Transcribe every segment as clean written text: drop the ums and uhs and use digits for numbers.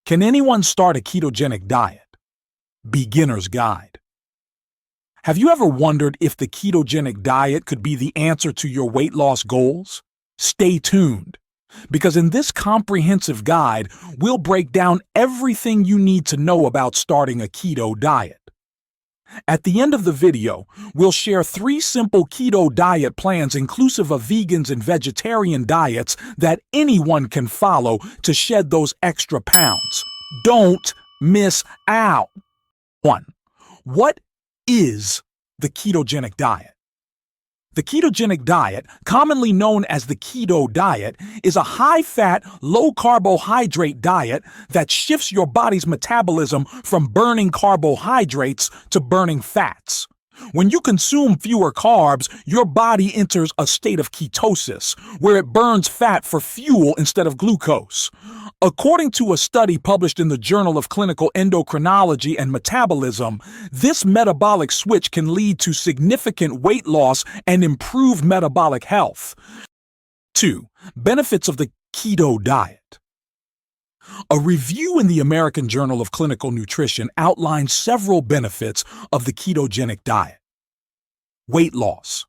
Can anyone start a ketogenic diet? Beginner's Guide. Have you ever wondered if the ketogenic diet could be the answer to your weight loss goals? Stay tuned, because in this comprehensive guide, we'll break down everything you need to know about starting a keto diet. At the end of the video, we'll share 3 simple keto diet plans inclusive of vegans and vegetarian diets that anyone can follow to shed those extra pounds. Don't miss out. 1. What is the ketogenic diet? The ketogenic diet, commonly known as the keto diet, is a high-fat, low-carbohydrate diet that shifts your body's metabolism from burning carbohydrates to burning fats. When you consume fewer carbs, your body enters a state of ketosis, where it burns fat for fuel instead of glucose. According to a study published in the Journal of Clinical Endocrinology and Metabolism, this metabolic switch can lead to significant weight loss and improved metabolic health. 2. Benefits of the keto diet. A review in the American Journal of Clinical Nutrition outlines several benefits of the ketogenic diet. Weight loss.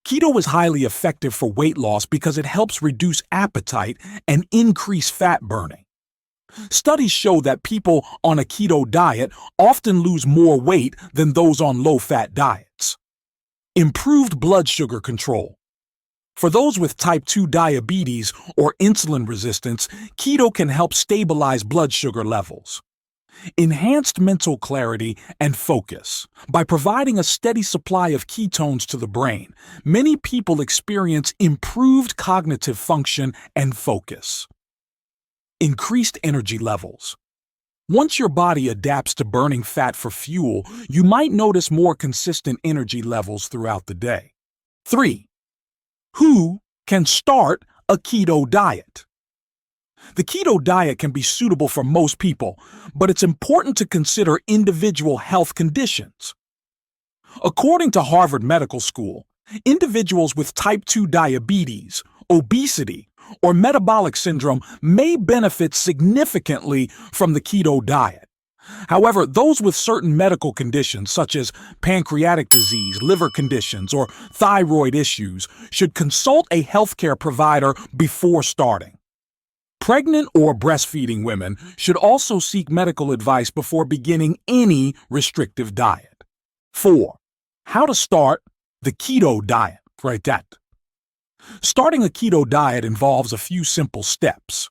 Keto is highly effective for weight loss because it helps reduce appetite and increase fat burning. Studies show that people on a keto diet often lose more weight than those on low-fat diets. Improved blood sugar control. For those with type 2 diabetes or insulin resistance, keto can help stabilize blood sugar levels. Enhanced mental clarity and focus. By providing a steady supply of ketones to the brain, many people experience improved cognitive function and focus. Increased energy levels. Once your body adapts to burning fat for fuel, you might notice more consistent energy levels throughout the day. 3. Who can start a keto diet? The keto diet can be suitable for most people, but it's important to consider individual health conditions. According to Harvard Medical School, individuals with type 2 diabetes, obesity, or metabolic syndrome may benefit significantly from the keto diet. However, those with certain medical conditions such as pancreatic disease, liver conditions, or thyroid issues should consult a healthcare provider before starting. Pregnant or breastfeeding women should also seek medical advice before beginning any restrictive diet. 4. How to start the keto diet. Write that. Starting a keto diet involves a few simple steps.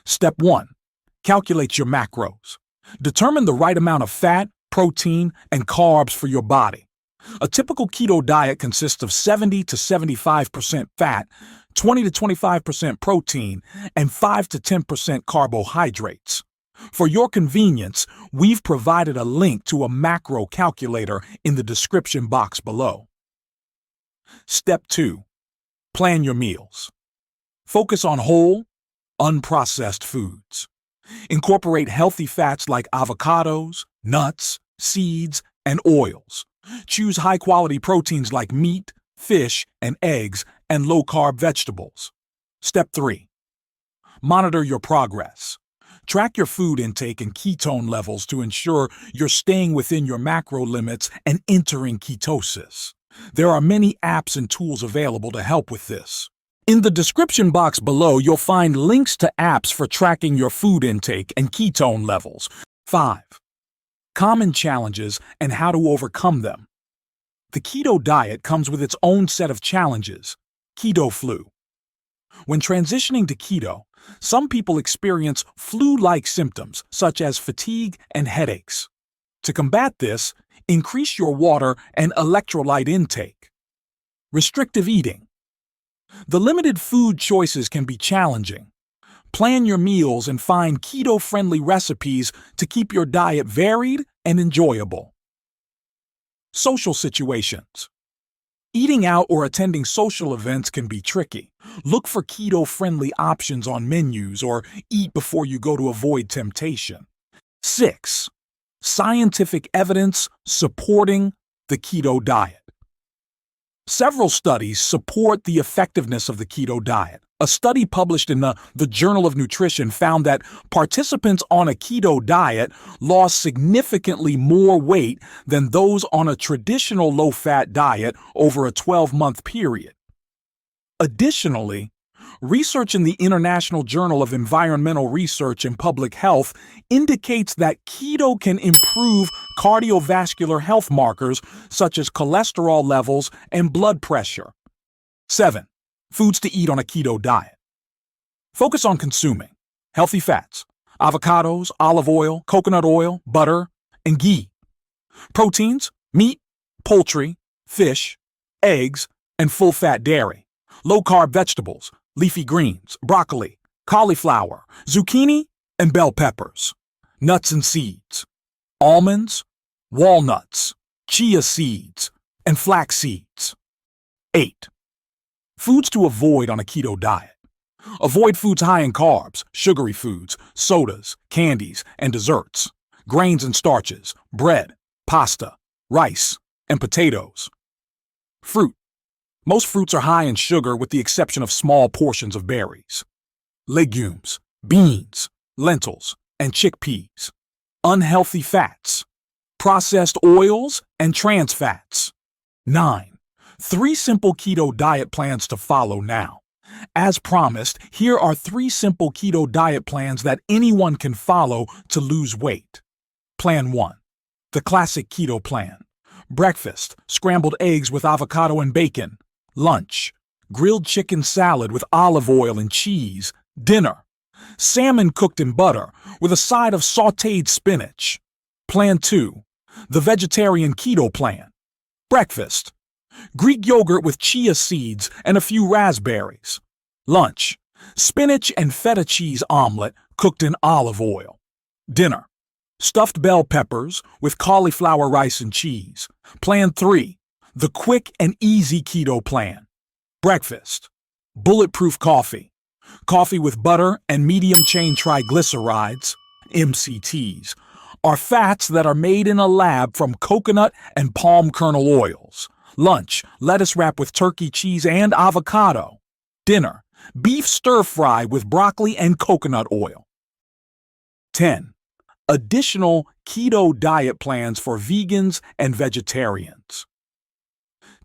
Step 1. Calculate your macros. Determine the right amount of fat, protein, and carbs for your body. A typical keto diet consists of 70 to 75% fat, 20 to 25% protein, and 5 to 10% carbohydrates. For your convenience, we've provided a link to a macro calculator in the description box below. Step 2. Plan your meals. Focus on whole, unprocessed foods. Incorporate healthy fats like avocados, nuts, seeds, and oils. Choose high-quality proteins like meat, fish, and eggs, and low-carb vegetables. Step 3. Monitor your progress. Track your food intake and ketone levels to ensure you're staying within your macro limits and entering ketosis. There are many apps and tools available to help with this. In the description box below, you'll find links to apps for tracking your food intake and ketone levels. 5. Common challenges and how to overcome them. The keto diet comes with its own set of challenges. Keto flu. When transitioning to keto, some people experience flu-like symptoms such as fatigue and headaches. To combat this, increase your water and electrolyte intake. Restrictive eating. The limited food choices can be challenging. Plan your meals and find keto-friendly recipes to keep your diet varied and enjoyable. Social situations. Eating out or attending social events can be tricky. Look for keto-friendly options on menus or eat before you go to avoid temptation. 6. Scientific evidence supporting the keto diet. Several studies support the effectiveness of the keto diet. A study published in the Journal of Nutrition found that participants on a keto diet lost significantly more weight than those on a traditional low-fat diet over a 12-month period. Additionally, research in the International Journal of Environmental Research and Public Health indicates that keto can improve cardiovascular health markers such as cholesterol levels and blood pressure. 7. Foods to eat on a keto diet. Focus on consuming healthy fats, avocados, olive oil, coconut oil, butter, and ghee. Proteins, meat, poultry, fish, eggs, and full-fat dairy. Low-carb vegetables, leafy greens, broccoli, cauliflower, zucchini, and bell peppers. Nuts and seeds. Almonds, walnuts, chia seeds, and flax seeds. 8. Foods to avoid on a keto diet. Avoid foods high in carbs, sugary foods, sodas, candies, and desserts. Grains and starches, bread, pasta, rice, and potatoes. Fruit. Most fruits are high in sugar with the exception of small portions of berries. Legumes, beans, lentils, and chickpeas. Unhealthy fats. Processed oils and trans fats. 9. 3 simple keto diet plans to follow now. As promised, here are 3 simple keto diet plans that anyone can follow to lose weight. Plan 1. The classic keto plan. Breakfast, scrambled eggs with avocado and bacon. Lunch, grilled chicken salad with olive oil and cheese. Dinner, salmon cooked in butter with a side of sautéed spinach. Plan 2. The vegetarian keto plan. Breakfast, Greek yogurt with chia seeds and a few raspberries. Lunch, spinach and feta cheese omelet cooked in olive oil. Dinner, stuffed bell peppers with cauliflower rice and cheese. Plan 3. The quick and easy keto plan. Breakfast, bulletproof coffee. Coffee with butter and medium-chain triglycerides, MCTs, are fats that are made in a lab from coconut and palm kernel oils. Lunch, lettuce wrap with turkey cheese and avocado. Dinner, beef stir-fry with broccoli and coconut oil. 10. Additional keto diet plans for vegans and vegetarians.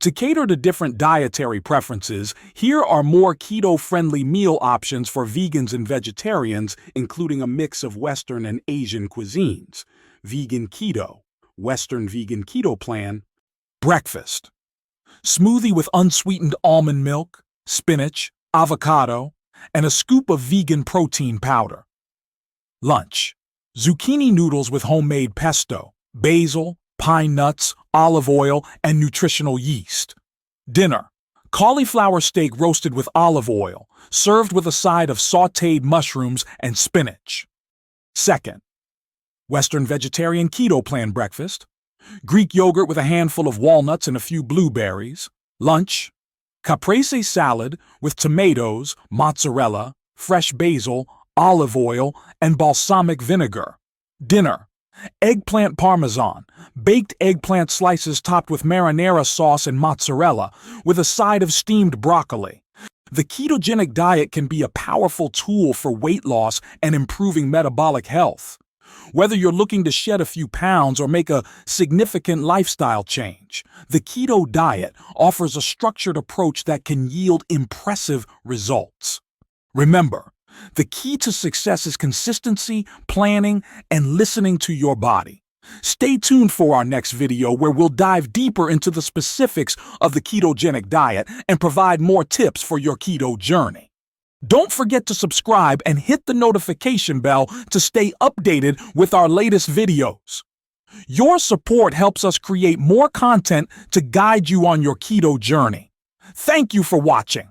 To cater to different dietary preferences, here are more keto-friendly meal options for vegans and vegetarians, including a mix of Western and Asian cuisines. Vegan keto, Western vegan keto plan. Breakfast, smoothie with unsweetened almond milk, spinach, avocado, and a scoop of vegan protein powder. Lunch, zucchini noodles with homemade pesto, basil, pine nuts, olive oil, and nutritional yeast. Dinner, cauliflower steak roasted with olive oil, served with a side of sautéed mushrooms and spinach. 2nd, Western vegetarian keto plan breakfast, Greek yogurt with a handful of walnuts and a few blueberries. Lunch, caprese salad with tomatoes, mozzarella, fresh basil, olive oil, and balsamic vinegar. Dinner, eggplant parmesan, baked eggplant slices topped with marinara sauce and mozzarella, with a side of steamed broccoli. The ketogenic diet can be a powerful tool for weight loss and improving metabolic health. Whether you're looking to shed a few pounds or make a significant lifestyle change, the keto diet offers a structured approach that can yield impressive results. Remember, the key to success is consistency, planning, and listening to your body. Stay tuned for our next video where we'll dive deeper into the specifics of the ketogenic diet and provide more tips for your keto journey. Don't forget to subscribe and hit the notification bell to stay updated with our latest videos. Your support helps us create more content to guide you on your keto journey. Thank you for watching.